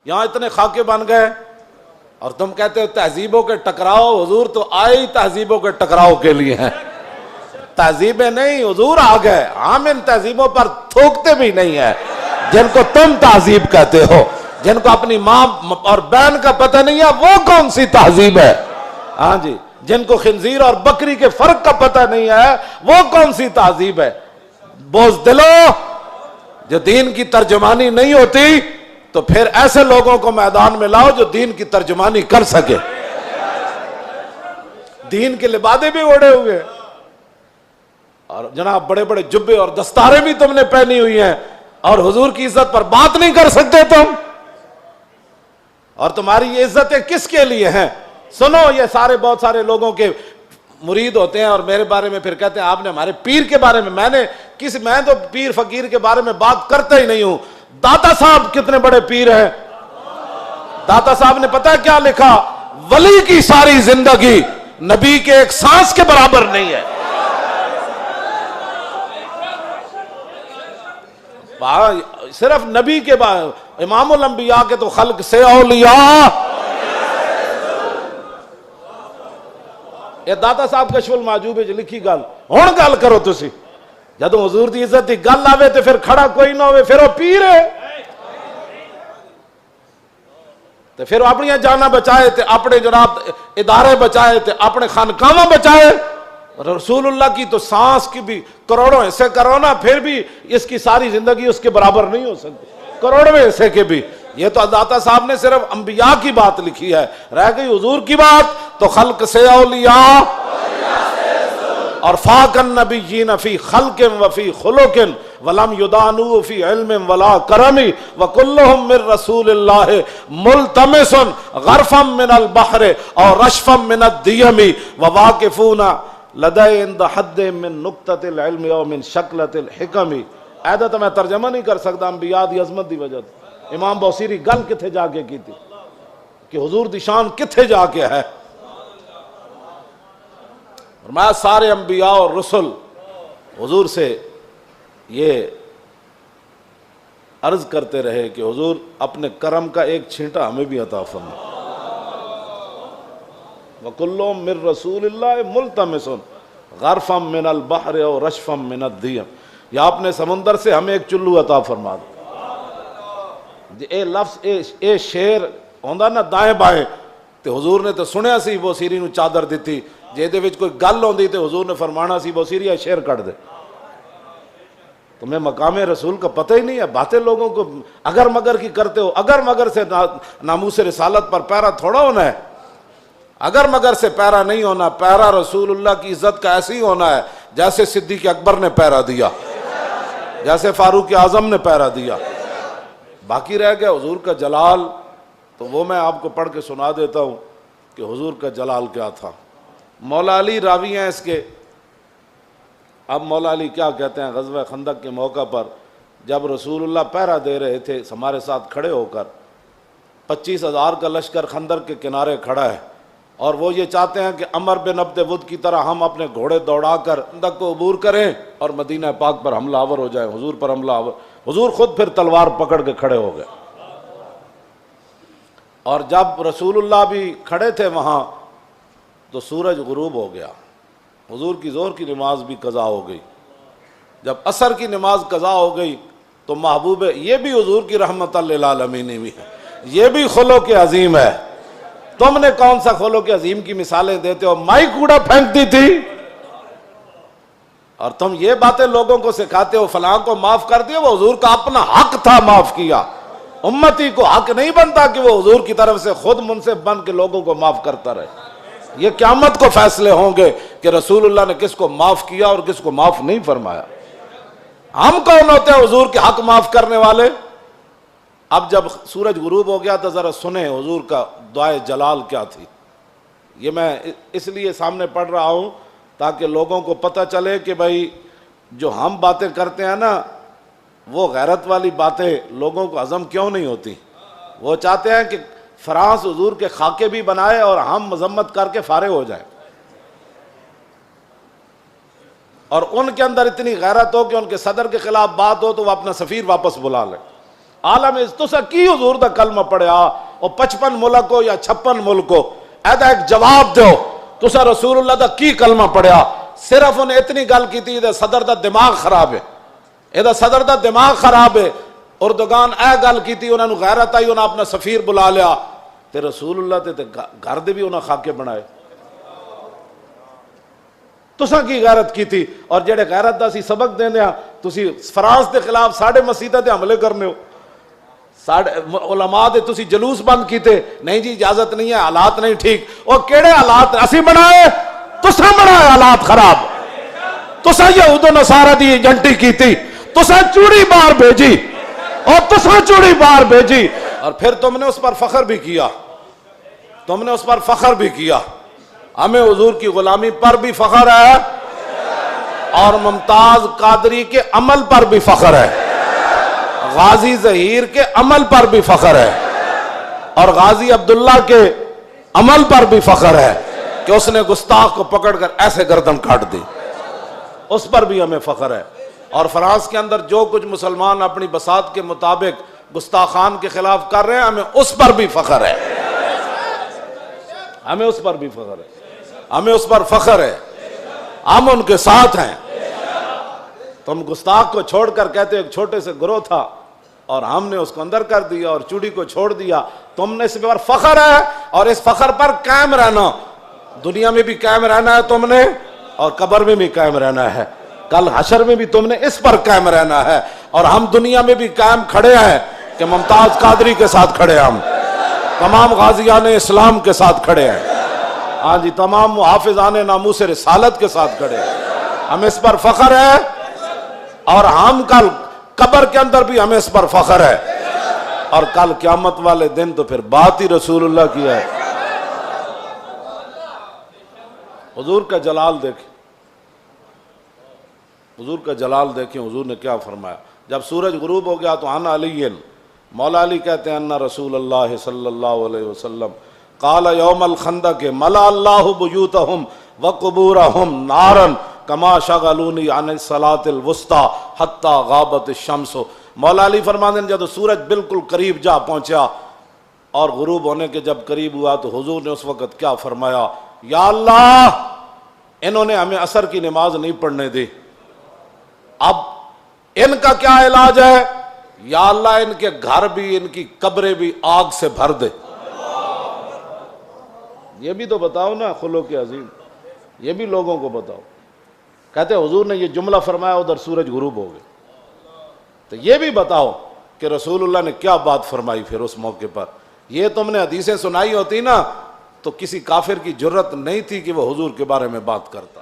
یہاں اتنے خاکے بن گئے اور تم کہتے ہو تہذیبوں کے ٹکراؤ. حضور تو آئے ہی تہذیبوں کے ٹکراؤ کے لیے ہیں. تہذیبیں نہیں، حضور آ گئے. ہم ان تہذیبوں پر تھوکتے بھی نہیں ہیں جن کو تم تہذیب کہتے ہو. جن کو اپنی ماں اور بہن کا پتہ نہیں ہے وہ کون سی تہذیب ہے؟ ہاں جی. جن کو خنزیر اور بکری کے فرق کا پتہ نہیں ہے وہ کون سی تہذیب ہے؟ بزدلو، جو دین کی ترجمانی نہیں ہوتی تو پھر ایسے لوگوں کو میدان میں لاؤ جو دین کی ترجمانی کر سکے. دین کے لبادے بھی اوڑے ہوئے اور جناب بڑے بڑے جبے اور دستاریں بھی تم نے پہنی ہوئی ہیں اور حضور کی عزت پر بات نہیں کر سکتے تم. اور تمہاری یہ عزتیں کس کے لیے ہیں؟ سنو، یہ سارے بہت سارے لوگوں کے مرید ہوتے ہیں اور میرے بارے میں پھر کہتے ہیں آپ نے ہمارے پیر کے بارے میں. میں تو پیر فقیر کے بارے میں بات کرتا ہی نہیں ہوں. داتا صاحب کتنے بڑے پیر ہیں. داتا صاحب نے پتہ کیا لکھا؟ ولی کی ساری زندگی نبی کے ایک سانس کے برابر نہیں ہے. صرف نبی کے بعد امام الانبیاء کے تو خلق سے اولیاء. یہ داتا صاحب کشف المحجوب وچ لکھی گل ہن گل کرو تسی. جدوں حضور دی عزت دی گل آوے تے پھر کھڑا کوئی نہ ہوئے پھر وہ پیر ہے. تے پھر اپنی جاناں بچائے تے اپنے جناب ادارے بچائے تے اپنے خانقاہاں بچائے. رسول اللہ کی تو سانس کی بھی کروڑوں حصے کرو نا پھر بھی اس کی ساری زندگی اس کے برابر نہیں ہو سکتی. کروڑویں حصے کے بھی. یہ تو داتا صاحب نے صرف انبیاء کی بات لکھی ہے. رہ گئی حضور کی بات تو خلق سے اولیاء اور فاق النبیین فی خلق وفی خلق ولم یدانو فی علم ولا کرم وکلہم من رسول اللہ ملتمس غرفا من البحر اور رشفا من الدیم وواقفون لدے عند حد من نقطۃ العلم او من شکلۃ الحکم. ایدہ تو میں ترجمہ نہیں کر سکتا انبیاء دی عظمت دی وجہ. امام بوصیری گل کتھے جا کے کی تھی کہ حضور دی شان کتھے جا کے ہے. فرمایا سارے انبیاء اور رسل حضور سے یہ عرض کرتے رہے کہ حضور اپنے کرم کا ایک چھینٹا ہمیں بھی عطا فرما. وَكُلُّهُم مِّن رَّسُولِ اللَّهِ مُلْتَمِسٌ غَرْفًا مِّنَ الْبَحْرِ اور رَشْفًا مِّنَ الدِّيَمِ. یا اپنے سمندر سے ہمیں ایک چلو عطا فرما دو. اے لفظ اے شیر ہوندا نا دائیں بائیں تے حضور نے تو سنیا سی بوسیری نو چادر دیتی. جے دے وچ کوئی گل ہوندی تے حضور نے فرمانا سی بوسیری اے شیر کٹ دے. تمہیں مقام رسول کا پتہ ہی نہیں ہے. باتیں لوگوں کو اگر مگر کی کرتے ہو. اگر مگر سے ناموس رسالت پر پیرا تھوڑا ہونا ہے. اگر مگر سے پیرا نہیں ہونا. پیرا رسول اللہ کی عزت کا ایسے ہی ہونا ہے جیسے صدیق اکبر نے پیرا دیا, جیسے فاروق اعظم نے پیرا دیا. باقی رہ گیا حضور کا جلال, تو وہ میں آپ کو پڑھ کے سنا دیتا ہوں کہ حضور کا جلال کیا تھا. مولا علی راوی ہیں اس کے. اب مولا علی کیا کہتے ہیں, غزوہ خندق کے موقع پر جب رسول اللہ پہرا دے رہے تھے ہمارے ساتھ کھڑے ہو کر, 25,000 کا لشکر خندق کے کنارے کھڑا ہے اور وہ یہ چاہتے ہیں کہ عمر بن عبد ود کی طرح ہم اپنے گھوڑے دوڑا کر خندق کو عبور کریں اور مدینہ پاک پر حملہ آور ہو جائیں, حضور پر حملہ آور. حضور خود پھر تلوار پکڑ کے کھڑے ہو گئے. اور جب رسول اللہ بھی کھڑے تھے وہاں تو سورج غروب ہو گیا. حضور کی ظہر کی نماز بھی قضا ہو گئی. جب عصر کی نماز قضا ہو گئی تو محبوب, یہ بھی حضور کی رحمت للعالمین بھی ہے, یہ بھی خلق عظیم ہے. تم نے کون سا خلق عظیم کی مثالیں دیتے ہو؟ مائی کوڑا پھینکتی تھی اور تم یہ باتیں لوگوں کو سکھاتے ہو فلاں کو معاف کر دیا. وہ حضور کا اپنا حق تھا, معاف کیا. امتی کو حق نہیں بنتا کہ وہ حضور کی طرف سے خود منصف بن کے لوگوں کو معاف کرتا رہے. یہ قیامت کو فیصلے ہوں گے کہ رسول اللہ نے کس کو معاف کیا اور کس کو معاف نہیں فرمایا. ہم کون ہوتے ہیں حضور کے حق معاف کرنے والے؟ اب جب سورج غروب ہو گیا تو ذرا سنیں حضور کا دعائے جلال کیا تھی. یہ میں اس لیے سامنے پڑھ رہا ہوں تاکہ لوگوں کو پتہ چلے کہ بھائی جو ہم باتیں کرتے ہیں نا وہ غیرت والی باتیں لوگوں کو ہضم کیوں نہیں ہوتی. وہ چاہتے ہیں کہ فرانس حضور کے خاکے بھی بنائے اور ہم مذمت کر کے فارغ ہو جائیں, اور ان کے اندر اتنی غیرت ہو کہ ان کے صدر کے خلاف بات ہو تو وہ اپنا سفیر واپس بلا لیں. عالم تسا کی حضور دا کلمہ پڑھیا او 55 ملک ہو یا 56 ملک ہو، ایدا ایک جواب دیو تسا رسول اللہ دا کی کلمہ پڑھیا؟ صرف انہیں اتنی گل کی تھی کہ صدر دا دماغ خراب ہے، یہ صدر دا دماغ خراب ہے۔ اردگان اے گل کی تھی، انہوں نے غیرت آئی، انہوں نے اپنا سفیر بلا لیا تے رسول اللہ تے گھر دے بھی انہوں نے خاکے بنائے۔ تساں کی غیرت کی تھی؟ اور جڑے غیرت دا سی سبق دیندے ہاں، تسی فرانس دے خلاف مسیطہ تے حملے کرنے ہو، علماء دے تسی جلوس بند کیتے، نہیں جی اجازت نہیں ہے، حالات نہیں ٹھیک۔ اور کیڑے حالات اسی بنائے؟ تساں بنائے حالات خراب، تساں یہود و نصارہ دی ایجنٹی کیتی، تساں چوڑی بار بھیجی، اور تساں چوڑی بار بھیجی، اور پھر تم نے اس پر فخر بھی کیا، تم نے اس پر فخر بھی کیا۔ ہمیں حضور کی غلامی پر بھی فخر ہے، اور ممتاز قادری کے عمل پر بھی فخر ہے، غازی ظہیر کے عمل پر بھی فخر ہے، اور غازی عبداللہ کے عمل پر بھی فخر ہے کہ اس نے گستاخ کو پکڑ کر ایسے گردن کاٹ دی، اس پر بھی ہمیں فخر ہے۔ اور فرانس کے اندر جو کچھ مسلمان اپنی بساط کے مطابق گستاخان کے خلاف کر رہے ہیں، ہمیں اس پر بھی فخر ہے، ہمیں اس پر بھی فخر ہے، ہمیں اس پر فخر ہے، ہم ان کے ساتھ ہیں۔ تم گستاخ کو چھوڑ کر کہتے ایک چھوٹے سے گروہ تھا اور ہم نے اس کو اندر کر دیا اور چوڑی کو چھوڑ دیا، تم نے اس پر فخر ہے، اور اس فخر پر قائم رہنا، دنیا میں بھی قائم رہنا ہے تم نے، اور قبر میں بھی قائم رہنا ہے، کل حشر میں بھی تم نے اس پر قائم رہنا ہے۔ اور ہم دنیا میں بھی قائم کھڑے ہیں کہ ممتاز قادری کے ساتھ کھڑے ہیں، ہم تمام غازیان اسلام کے ساتھ کھڑے ہیں، ہاں جی، تمام محافظان ناموس رسالت کے ساتھ کھڑے ہیں، ہمیں اس پر فخر ہے، اور ہم کل قبر کے اندر بھی ہمیں اس پر فخر ہے، اور کل قیامت والے دن تو پھر بات ہی رسول اللہ کی ہے۔ حضور کا جلال دیکھیں، حضور کا جلال دیکھیں، حضور نے کیا فرمایا؟ جب سورج غروب ہو گیا تو عن علی، مولا علی کہتے ہیں ان رسول اللہ صلی اللہ علیہ وسلم قال یوم الخندق ملا اللہ بیوتہم وقبورہم نارا کما شغلونی عن الصلاۃ الوسطی حتی غابت الشمس۔ مولا علی فرماتے ہیں جب سورج بالکل قریب جا پہنچا اور غروب ہونے کے جب قریب ہوا تو حضور نے اس وقت کیا فرمایا؟ یا اللہ، انہوں نے ہمیں عصر کی نماز نہیں پڑھنے دی، اب ان کا کیا علاج ہے؟ یا اللہ ان کے گھر بھی، ان کی قبریں بھی آگ سے بھر دے۔ یہ بھی تو بتاؤ نا خلق عظیم، یہ بھی لوگوں کو بتاؤ۔ کہتے حضور نے یہ جملہ فرمایا، ادھر سورج غروب ہو گئے، تو یہ بھی بتاؤ کہ رسول اللہ نے کیا بات فرمائی پھر اس موقع پر۔ یہ تم نے حدیثیں سنائی ہوتی نا تو کسی کافر کی جرت نہیں تھی کہ وہ حضور کے بارے میں بات کرتا۔